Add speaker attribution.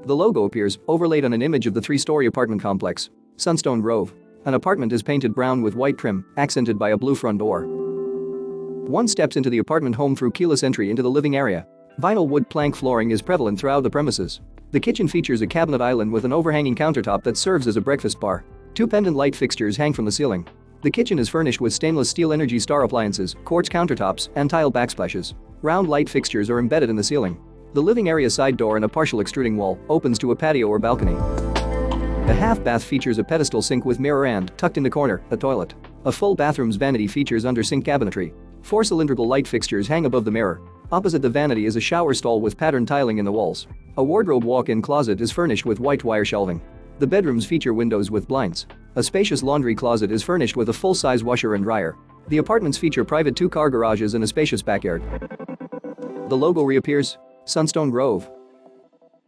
Speaker 1: The logo appears overlaid on an image of the three-story apartment complex, Sunstone Grove. An apartment is painted brown with white trim, accented by a blue front door. One steps into the apartment home through keyless entry into the living area. Vinyl wood plank flooring is prevalent throughout the premises. The kitchen features a cabinet island with an overhanging countertop that serves as a breakfast bar. Two pendant light fixtures hang from the ceiling. The kitchen is furnished with stainless steel Energy Star appliances, quartz countertops, and tile backsplashes. Round light fixtures are embedded in the ceiling. The living area side door and a partial extruding wall opens to a patio or balcony. The half bath features a pedestal sink with mirror and, tucked in the corner, a toilet. A full bathroom's vanity features under sink cabinetry. Four cylindrical light fixtures hang above the mirror. Opposite the vanity is a shower stall with patterned tiling in the walls. A wardrobe walk-in closet is furnished with white wire shelving. The bedrooms feature windows with blinds. A spacious laundry closet is furnished with a full-size washer and dryer. The apartments feature private two-car garages and a spacious backyard. The logo reappears. Sunstone Grove.